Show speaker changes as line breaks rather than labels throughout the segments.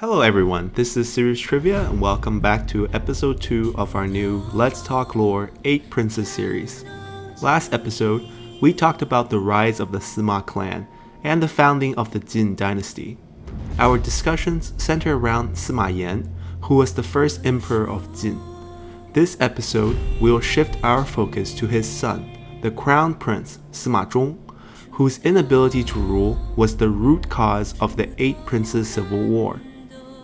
Hello everyone, this is Series Trivia and welcome back to episode 2 of our new Let's Talk Lore 8 Princes series. Last episode, we talked about the rise of the Sima clan and the founding of the Jin dynasty. Our discussions center around Sima Yan, who was the first emperor of Jin. This episode, we'll shift our focus to his son, the crown prince Sima Zhong, whose inability to rule was the root cause of the 8 princes civil war.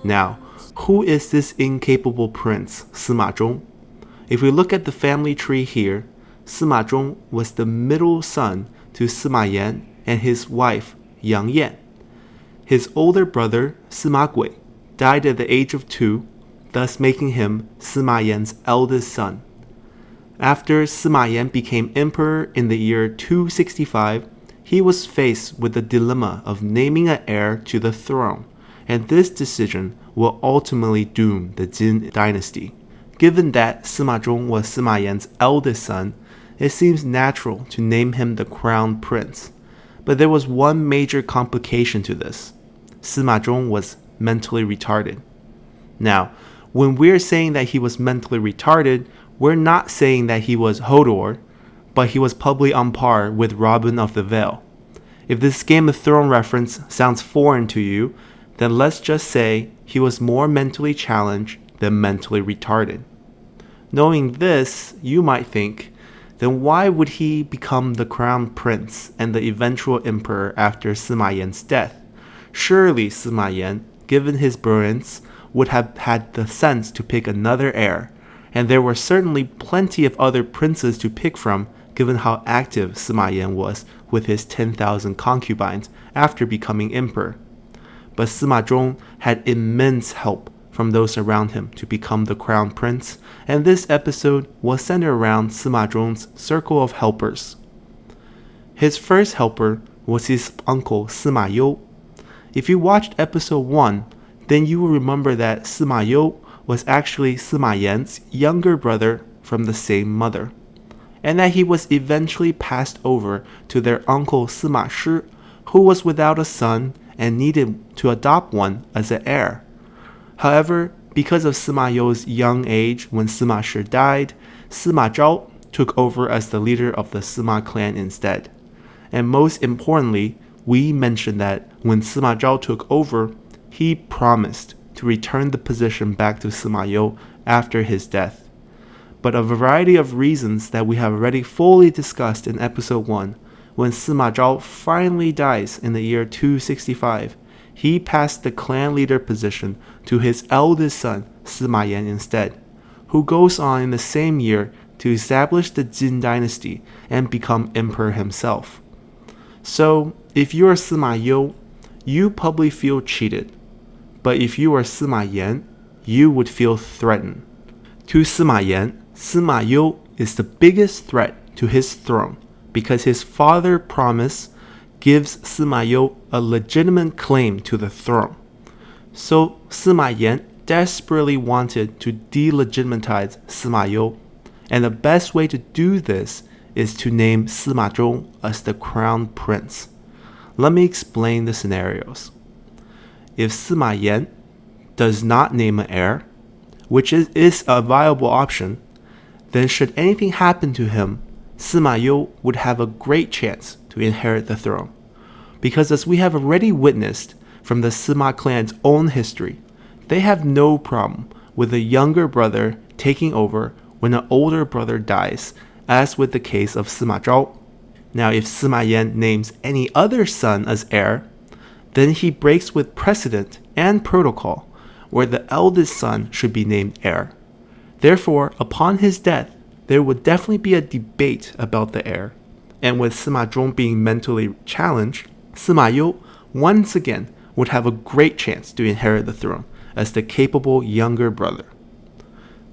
Now, who is this incapable prince, Sima Zhong? If we look at the family tree here, Sima Zhong was the middle son to Sima Yan and his wife, Yang Yan. His older brother, Sima Gui, died at the age of 2, thus making him Sima Yan's eldest son. After Sima Yan became emperor in the year 265, he was faced with the dilemma of naming an heir to the throne, and this decision will ultimately doom the Jin dynasty. Given that Sima Zhong was Sima Yan's eldest son, it seems natural to name him the crown prince. But there was one major complication to this. Sima Zhong was mentally retarded. Now, when we're saying that he was mentally retarded, we're not saying that he was Hodor, but he was probably on par with Robin of the Vale. If this Game of Thrones reference sounds foreign to you, then let's just say he was more mentally challenged than mentally retarded. Knowing this, you might think, then why would he become the crown prince and the eventual emperor after Sima Yan's death? Surely Sima Yan, given his brilliance, would have had the sense to pick another heir, and there were certainly plenty of other princes to pick from given how active Sima Yan was with his 10,000 concubines after becoming emperor. But Sima Zhong had immense help from those around him to become the crown prince, and this episode was centered around Sima Zhong's circle of helpers. His first helper was his uncle Sima Yu. If you watched episode 1, then you will remember that Sima Yu was actually Sima Yan's younger brother from the same mother, and that he was eventually passed over to their uncle Sima Shi, who was without a son and needed to adopt one as an heir. However, because of Sima Yu's young age when Sima Shi died, Sima Zhao took over as the leader of the Sima clan instead. And most importantly, we mentioned that when Sima Zhao took over, he promised to return the position back to Sima Yu after his death. But a variety of reasons that we have already fully discussed in episode 1, when Sima Zhao finally dies in the year 265, he passed the clan leader position to his eldest son, Sima Yan instead, who goes on in the same year to establish the Jin dynasty and become emperor himself. So, if you are Sima Yu, you probably feel cheated. But if you are Sima Yan, you would feel threatened. To Sima Yan, Sima Yu is the biggest threat to his throne, because his father promise gives Sima Yu a legitimate claim to the throne. So Sima Yan desperately wanted to delegitimize Sima Yu, and the best way to do this is to name Sima Zhong as the crown prince. Let me explain the scenarios. If Sima Yan does not name an heir, which is a viable option, then should anything happen to him, Sima Yu would have a great chance to inherit the throne. Because as we have already witnessed from the Sima clan's own history, they have no problem with a younger brother taking over when an older brother dies, as with the case of Sima Zhao. Now if Sima Yan names any other son as heir, then he breaks with precedent and protocol, where the eldest son should be named heir. Therefore, upon his death, there would definitely be a debate about the heir, and with Sima Zhong being mentally challenged, Sima Yu once again would have a great chance to inherit the throne as the capable younger brother.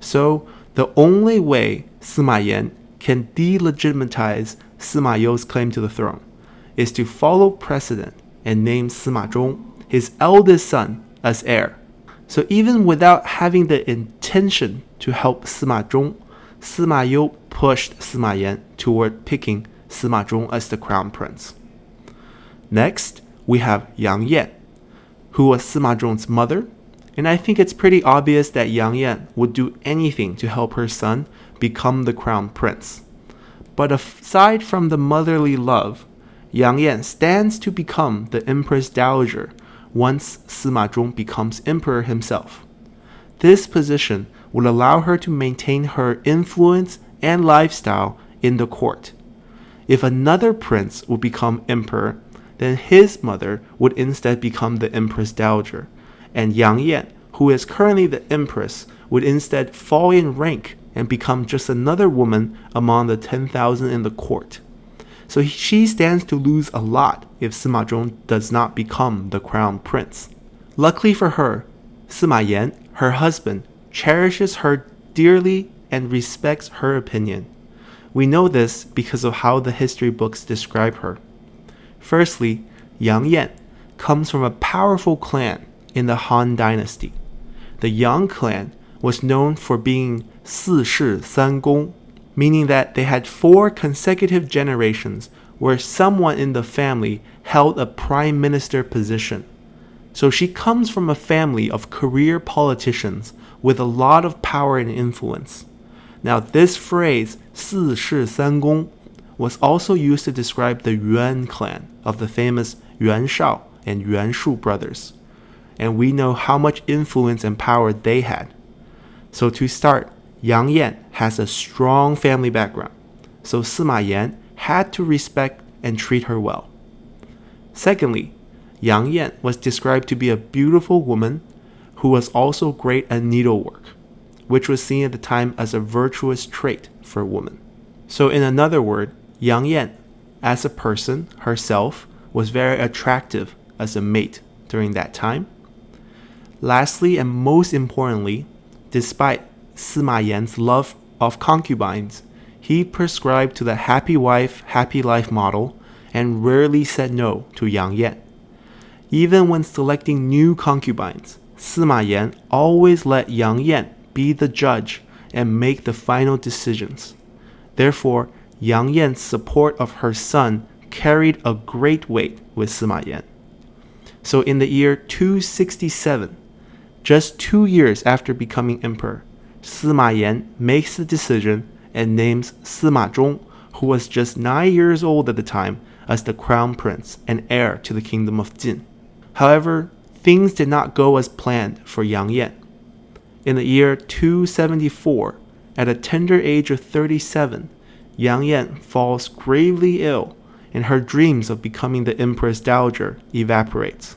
So, the only way Sima Yan can delegitimize Sima Yu's claim to the throne is to follow precedent and name Sima Zhong, his eldest son, as heir. So even without having the intention to help Sima Zhong, Sima Yu pushed Sima Yan toward picking Sima Zhong as the crown prince. Next, we have Yang Yan, who was Sima Zhong's mother And I think it's pretty obvious that Yang Yan would do anything to help her son become the crown prince. But aside from the motherly love, Yang Yan stands to become the Empress Dowager once Sima Zhong becomes emperor himself. This position would allow her to maintain her influence and lifestyle in the court. If another prince would become emperor, then his mother would instead become the Empress Dowager, and Yang Yan, who is currently the empress, would instead fall in rank and become just another woman among the 10,000 in the court. So she stands to lose a lot if Sima Zhong does not become the crown prince. Luckily for her, Sima Yan, her husband, cherishes her dearly and respects her opinion. We know this because of how the history books describe her. Firstly, Yang Yan comes from a powerful clan in the Han Dynasty. The Yang clan was known for being 四世三公, meaning that they had 4 consecutive generations where someone in the family held a prime minister position. So she comes from a family of career politicians with a lot of power and influence. Now this phrase 四世三公 was also used to describe the Yuan clan of the famous Yuan Shao and Yuan Shu brothers. And we know how much influence and power they had. So to start, Yang Yan has a strong family background, so Sima Yan had to respect and treat her well. Secondly, Yang Yan was described to be a beautiful woman who was also great at needlework, which was seen at the time as a virtuous trait for a woman. So in another word, Yang Yan, as a person herself, was very attractive as a mate during that time. Lastly and most importantly, despite Sima Yan's love of concubines, he prescribed to the happy wife, happy life model and rarely said no to Yang Yan. Even when selecting new concubines, Sima Yan always let Yang Yan be the judge and make the final decisions. Therefore, Yang Yan's support of her son carried a great weight with Sima Yan. So in the year 267, just 2 years after becoming emperor, Sima Yan makes the decision and names Sima Zhong, who was just 9 years old at the time, as the crown prince and heir to the kingdom of Jin. However, things did not go as planned for Yang Yan. In the year 274, at a tender age of 37, Yang Yan falls gravely ill, and her dreams of becoming the Empress Dowager evaporates.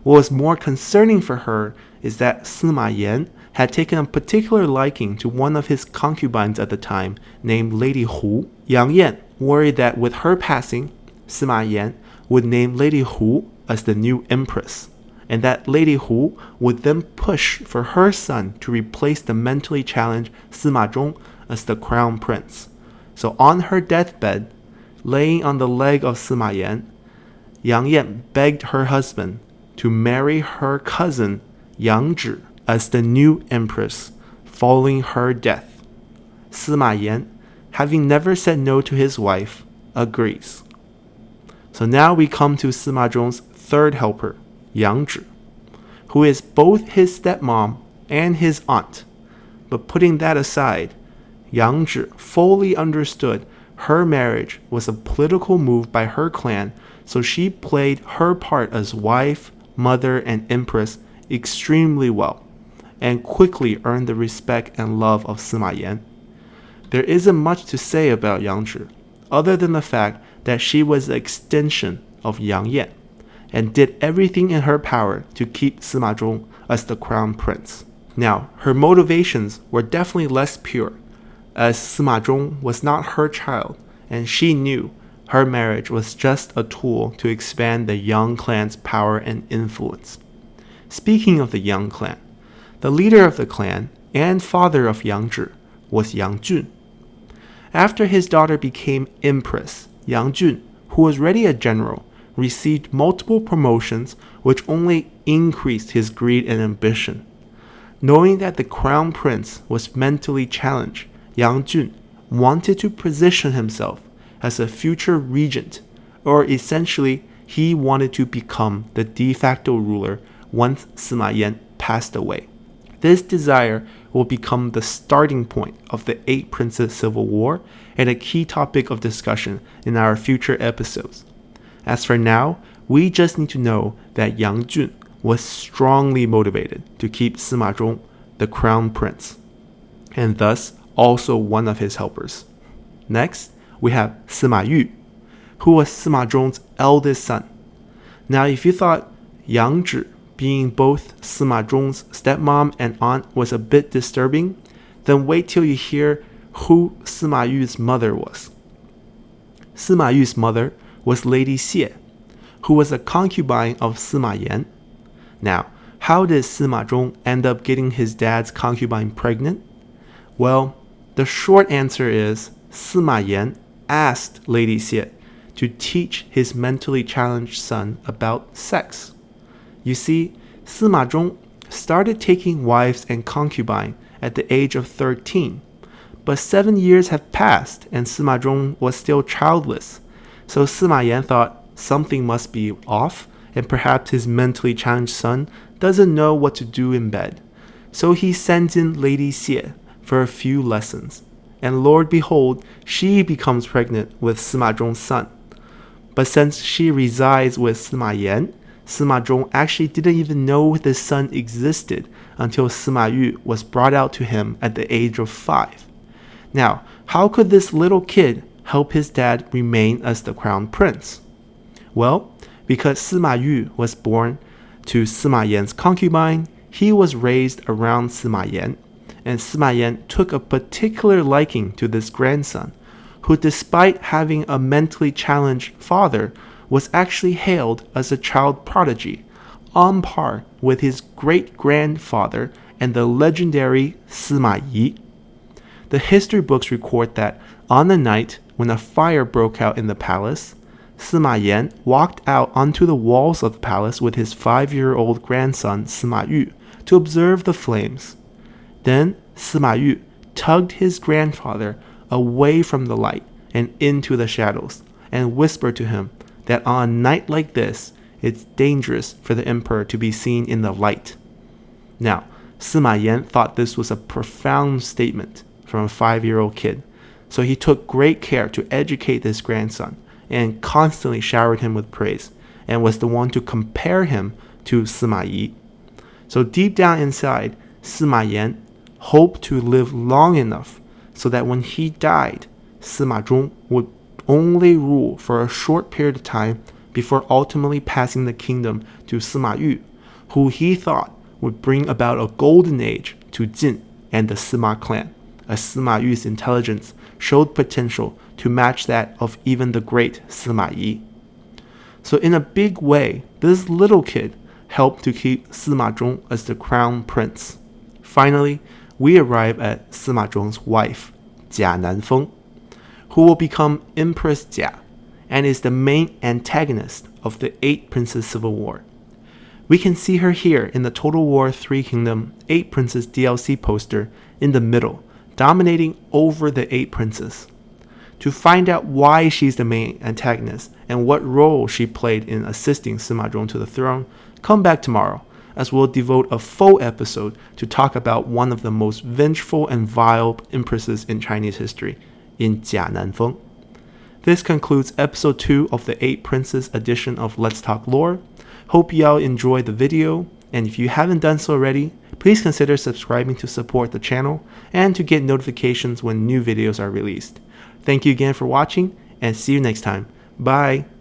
What was more concerning for her is that Sima Yan had taken a particular liking to one of his concubines at the time, named Lady Hu. Yang Yan worried that with her passing, Sima Yan would name Lady Hu as the new empress, and that Lady Hu would then push for her son to replace the mentally challenged Sima Zhong as the crown prince. So on her deathbed, laying on the leg of Sima Yan, Yang Yan begged her husband to marry her cousin Yang Zhi as the new empress following her death. Sima Yan, having never said no to his wife, agrees. So now we come to Sima Zhong's third helper, Yang Zhi, who is both his stepmom and his aunt. But putting that aside, Yang Zhi fully understood her marriage was a political move by her clan, so she played her part as wife, mother, and empress extremely well, and quickly earned the respect and love of Sima Yan. There isn't much to say about Yang Zhi, other than the fact that she was the extension of Yang Yan, and did everything in her power to keep Sima Zhong as the crown prince. Now, her motivations were definitely less pure, as Sima Zhong was not her child, and she knew her marriage was just a tool to expand the Yang clan's power and influence. Speaking of the Yang clan, the leader of the clan and father of Yang Zhi was Yong-Joon. After his daughter became empress, Yong-Joon, who was already a general, received multiple promotions which only increased his greed and ambition. Knowing that the crown prince was mentally challenged, Yong-Joon wanted to position himself as a future regent, or essentially he wanted to become the de facto ruler once Sima Yan passed away. This desire will become the starting point of the Eight Princes Civil War and a key topic of discussion in our future episodes. As for now, we just need to know that Yong-Joon was strongly motivated to keep Sima Zhong the crown prince, and thus also one of his helpers. Next, we have Sima Yu, who was Sima Zhong's eldest son. Now, if you thought Yang Zhi being both Sima Zhong's stepmom and aunt was a bit disturbing, then wait till you hear who Sima Yu's mother was. Sima Yu's mother was Lady Xie, who was a concubine of Sima Yan. Now, how did Sima Zhong end up getting his dad's concubine pregnant? Well, the short answer is Sima Yan asked Lady Xie to teach his mentally challenged son about sex. You see, Sima Zhong started taking wives and concubines at the age of 13, but 7 years have passed and Sima Zhong was still childless. So Sima Yan thought something must be off, and perhaps his mentally challenged son doesn't know what to do in bed. So he sends in Lady Xie for a few lessons, and Lord behold, she becomes pregnant with Sima Zhong's son. But since she resides with Sima Yan, Sima Zhong actually didn't even know this son existed until Sima Yu was brought out to him at the age of 5. Now, how could this little kid help his dad remain as the crown prince? Well, because Sima Yu was born to Sima Yan's concubine, he was raised around Sima Yan, and Sima Yan took a particular liking to this grandson, who despite having a mentally challenged father, was actually hailed as a child prodigy, on par with his great-grandfather and the legendary Sima Yi. The history books record that on the night when a fire broke out in the palace, Sima Yan walked out onto the walls of the palace with his 5-year-old grandson Sima Yu to observe the flames. Then Sima Yu tugged his grandfather away from the light and into the shadows and whispered to him that on a night like this, it's dangerous for the emperor to be seen in the light. Now, Sima Yan thought this was a profound statement from a 5-year-old kid, so he took great care to educate his grandson and constantly showered him with praise, and was the one to compare him to Sima Yi. So deep down inside, Sima Yan hoped to live long enough so that when he died, Sima Zhong would only rule for a short period of time before ultimately passing the kingdom to Sima Yu, who he thought would bring about a golden age to Jin and the Sima clan, as Sima Yu's intelligence showed potential to match that of even the great Sima Yi. So in a big way, this little kid helped to keep Sima Zhong as the crown prince. Finally, we arrive at Sima Zhong's wife, Jia Nanfeng, who will become Empress Jia and is the main antagonist of the Eight Princes Civil War. We can see her here in the Total War 3 Kingdom 8 Princes DLC poster in the middle, dominating over the 8 princes. To find out why she's the main antagonist and what role she played in assisting Sima Zhong to the throne, come back tomorrow, as we'll devote a full episode to talk about one of the most vengeful and vile empresses in Chinese history, in Jia Nanfeng. This concludes episode 2 of the 8 Princes edition of Let's Talk Lore. Hope y'all enjoyed the video, and if you haven't done so already, please consider subscribing to support the channel and to get notifications when new videos are released. Thank you again for watching, and see you next time. Bye!